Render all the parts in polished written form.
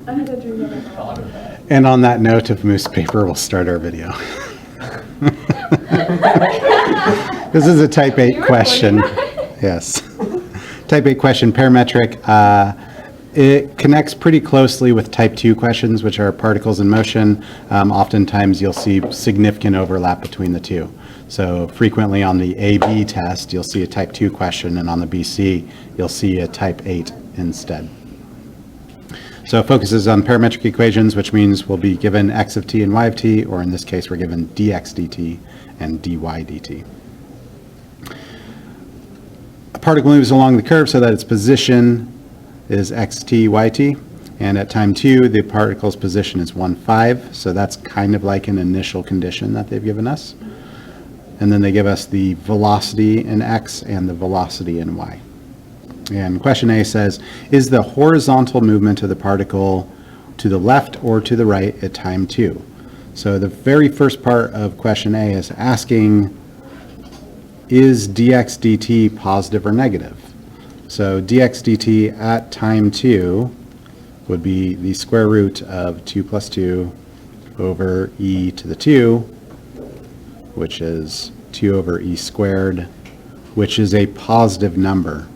And on that note of moose paper, we'll start our video. This is a type 8 question. Yes. Type 8 question, parametric. It connects pretty closely with type 2 questions, which are particles in motion. Oftentimes you'll see significant overlap between the two. So frequently on the AB test, you'll see a type 2 question, and on the BC, you'll see a type 8 instead. So it focuses on parametric equations, which means we'll be given x of t and y of t, or in this case, we're given dx dt and dy dt. A particle moves along the curve so that its position is xt, yt, and at time 2, the particle's position is 1, 5, so that's kind of like an initial condition that they've given us. And then they give us the velocity in x and the velocity in y. And question A says, is the horizontal movement of the particle to the left or to the right at time 2? So the very first part of question A is asking, is dx dt positive or negative? So dx dt at time 2 would be the square root of 2 plus 2 over e to the 2, which is 2 over e squared, which is a positive number.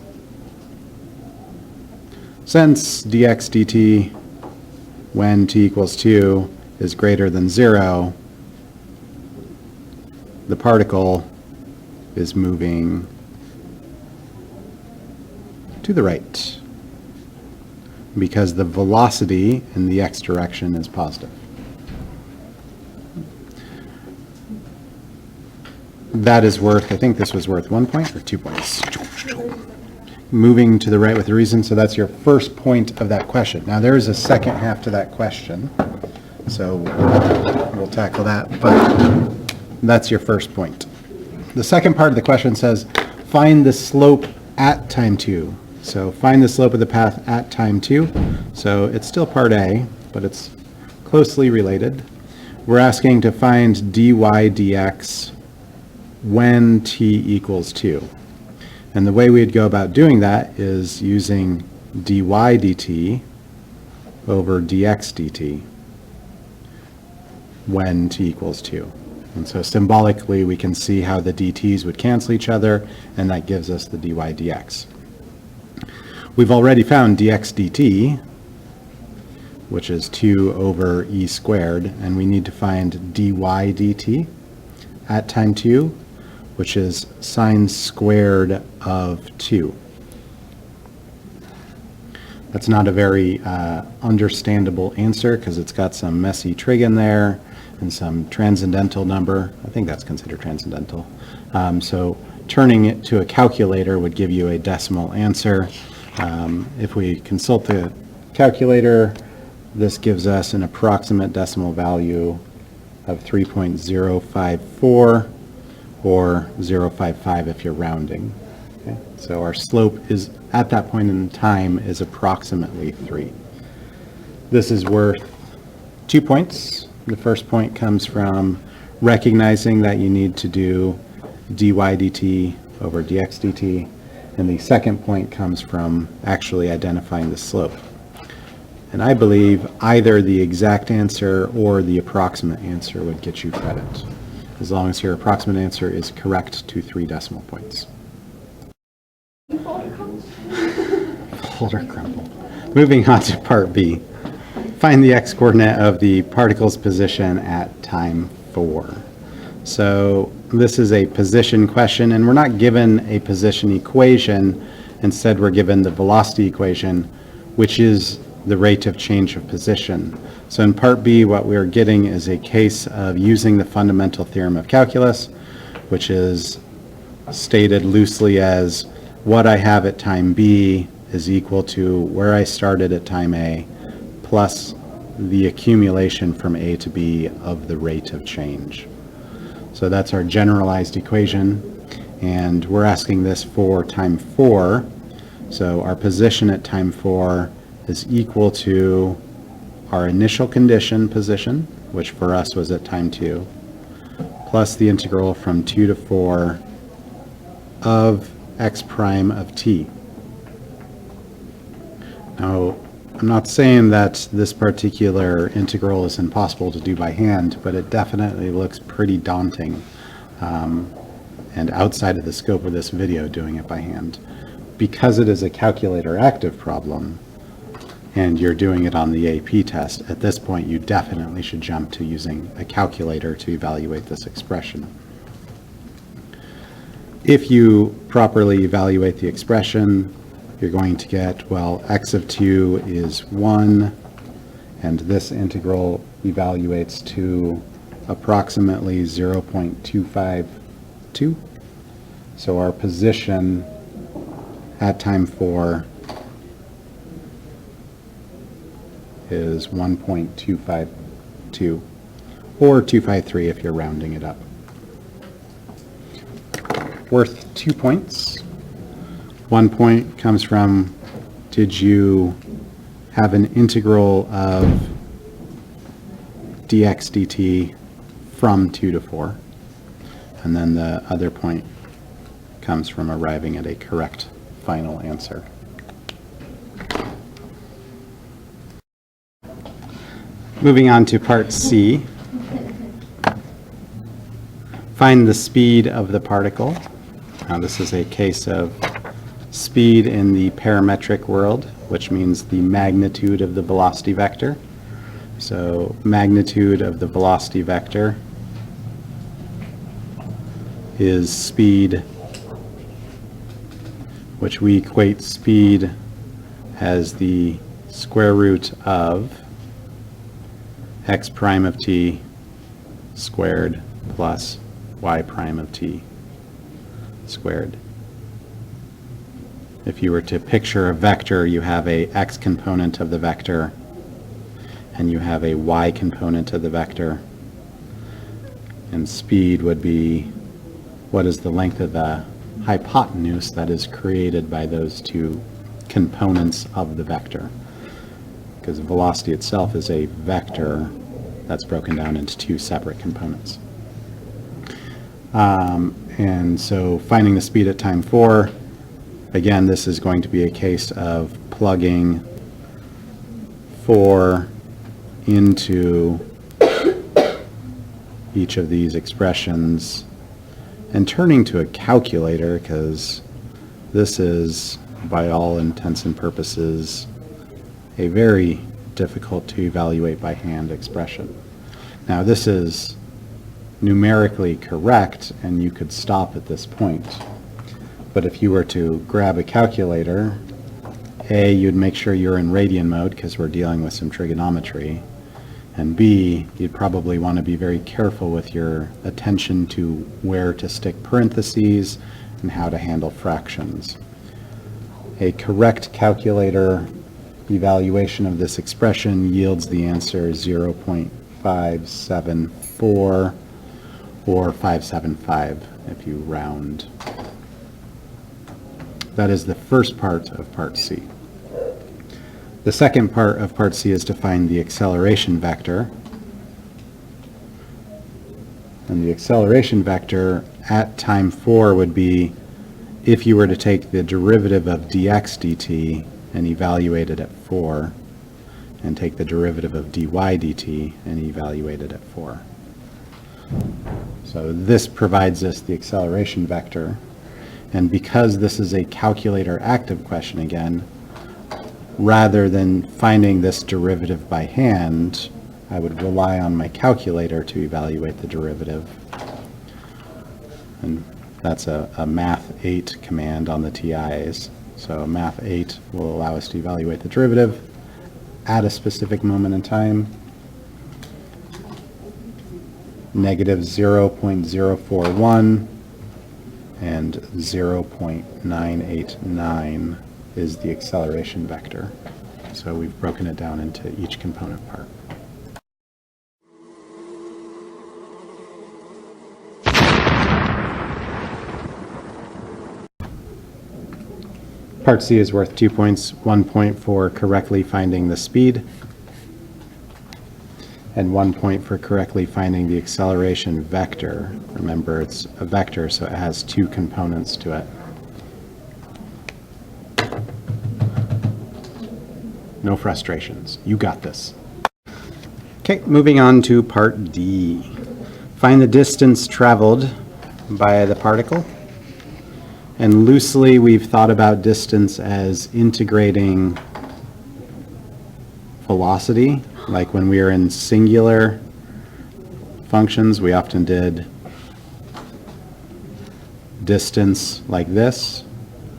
Since dx dt when t equals 2 is greater than 0, the particle is moving to the right because the velocity in the x direction is positive. That is worth, I think this was worth 1 point or 2 points. Moving to the right with a reason, so that's your first point of that question. Now there is a second half to that question, so we'll tackle that, but that's your first point. The second part of the question says, find the slope at time 2. So find the slope of the path at time 2. So it's still part A, but it's closely related. We're asking to find dy dx when t equals 2. And the way we'd go about doing that is using dy dt over dx dt when t equals 2. And so symbolically, we can see how the dt's would cancel each other, and that gives us the dy dx. We've already found dx dt, which is 2 over e squared, and we need to find dy dt at time 2, which is sine squared of 2. That's not a very understandable answer because it's got some messy trig in there and some transcendental number. I think that's considered transcendental. So turning it to a calculator would give you a decimal answer. If we consult the calculator, this gives us an approximate decimal value of 3.054. or 0.55 if you're rounding. Okay? So our slope is, at that point in time, is approximately 3. This is worth 2 points. The first point comes from recognizing that you need to do dy dt over dx dt, and the second point comes from actually identifying the slope. And I believe either the exact answer or the approximate answer would get you credit, as long as your approximate answer is correct to 3 decimal points. Folder crumple. Moving on to part B. Find the x-coordinate of the particle's position at time 4. So this is a position question, and we're not given a position equation. Instead, we're given the velocity equation, which is the rate of change of position. So in part B, what we're getting is a case of using the fundamental theorem of calculus, which is stated loosely as what I have at time B is equal to where I started at time A plus the accumulation from A to B of the rate of change. So that's our generalized equation, and we're asking this for time 4. So our position at time 4 is equal to our initial condition position, which for us was at time 2, plus the integral from 2 to 4 of x prime of t. Now, I'm not saying that this particular integral is impossible to do by hand, but it definitely looks pretty daunting and outside of the scope of this video doing it by hand. Because it is a calculator active problem and you're doing it on the AP test, at this point you definitely should jump to using a calculator to evaluate this expression. If you properly evaluate the expression, you're going to get, well, x of 2 is 1, and this integral evaluates to approximately 0.252. So our position at time 4 is 1.252, or 253 if you're rounding it up. Worth 2 points. 1 point comes from, did you have an integral of dx dt from 2 to 4? And then the other point comes from arriving at a correct final answer. Moving on to part C. Find the speed of the particle. Now this is a case of speed in the parametric world, which means the magnitude of the velocity vector. So magnitude of the velocity vector is speed, which we equate speed as the square root of x prime of t squared plus y prime of t squared. If you were to picture a vector, you have a x component of the vector and you have a y component of the vector, and speed would be what is the length of the hypotenuse that is created by those two components of the vector, because velocity itself is a vector that's broken down into two separate components. And so finding the speed at time 4, again, this is going to be a case of plugging 4 into each of these expressions and turning to a calculator, because this is, by all intents and purposes, a very difficult to evaluate by hand expression. Now this is numerically correct and you could stop at this point. But if you were to grab a calculator, A, you'd make sure you're in radian mode because we're dealing with some trigonometry, and B, you'd probably want to be very careful with your attention to where to stick parentheses and how to handle fractions. A correct calculator evaluation of this expression yields the answer 0.574 or 575 if you round. That is the first part of part C. The second part of part C is to find the acceleration vector. And the acceleration vector at time 4 would be if you were to take the derivative of dx dt and evaluate it at 4, and take the derivative of dy dt and evaluate it at 4. So this provides us the acceleration vector. And because this is a calculator active question again, rather than finding this derivative by hand, I would rely on my calculator to evaluate the derivative. And that's a math 8 command on the TIs. So math 8 will allow us to evaluate the derivative at a specific moment in time. Negative 0.041 and 0.989 is the acceleration vector. So we've broken it down into each component part. Part C is worth 2 points, 1 point for correctly finding the speed, and 1 point for correctly finding the acceleration vector. Remember, it's a vector, so it has two components to it. No frustrations. You got this. Okay, moving on to part D. Find the distance traveled by the particle. And loosely, we've thought about distance as integrating velocity. Like when we are in singular functions, we often did distance like this,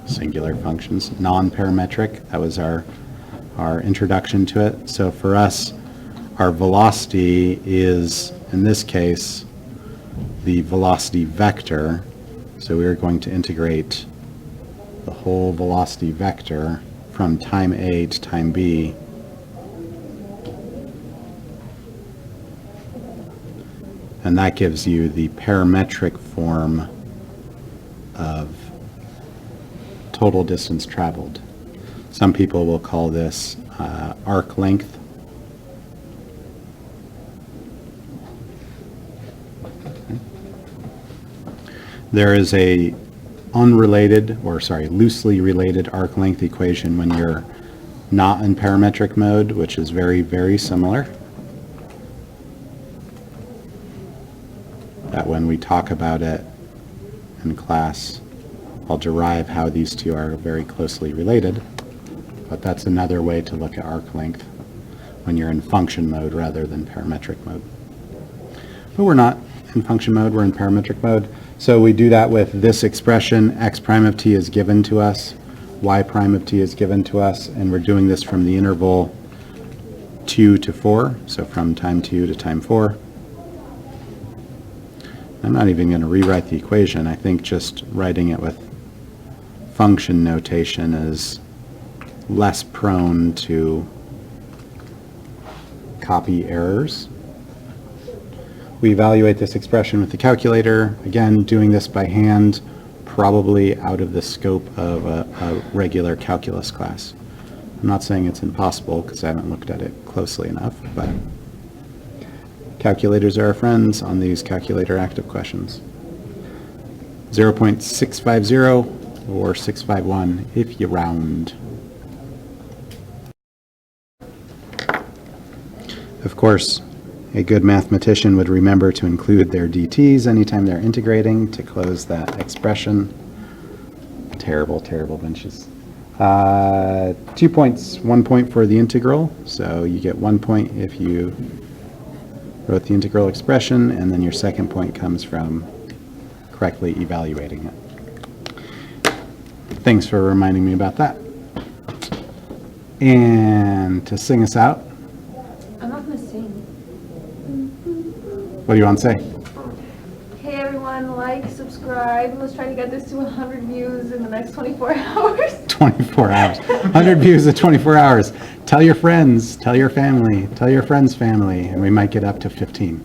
singular functions, non-parametric. That was our introduction to it. So for us, our velocity is, in this case, the velocity vector. So we are going to integrate the whole velocity vector from time A to time B. And that gives you the parametric form of total distance traveled. Some people will call this arc length. There is a loosely related arc length equation when you're not in parametric mode, which is very, very similar. That when we talk about it in class, I'll derive how these two are very closely related, but that's another way to look at arc length when you're in function mode rather than parametric mode. But we're not in function mode, we're in parametric mode. So we do that with this expression, x prime of t is given to us, y prime of t is given to us, and we're doing this from the interval 2 to 4, so from time 2 to time 4. I'm not even going to rewrite the equation. I think just writing it with function notation is less prone to copy errors. We evaluate this expression with the calculator. Again, doing this by hand, probably out of the scope of a regular calculus class. I'm not saying it's impossible because I haven't looked at it closely enough, but calculators are our friends on these calculator active questions. 0.650 or 651 if you round. Of course, a good mathematician would remember to include their dt's anytime they're integrating to close that expression. Terrible, terrible benches. 2 points, 1 point for the integral. So you get 1 point if you wrote the integral expression, and then your second point comes from correctly evaluating it. Thanks for reminding me about that. And to sing us out. I'm not going to sing. What do you want to say? Hey everyone, like, subscribe. Let's try to get this to 100 views in the next 24 hours. 24 hours. 100 views in 24 hours. Tell your friends, tell your family, tell your friend's family, and we might get up to 15.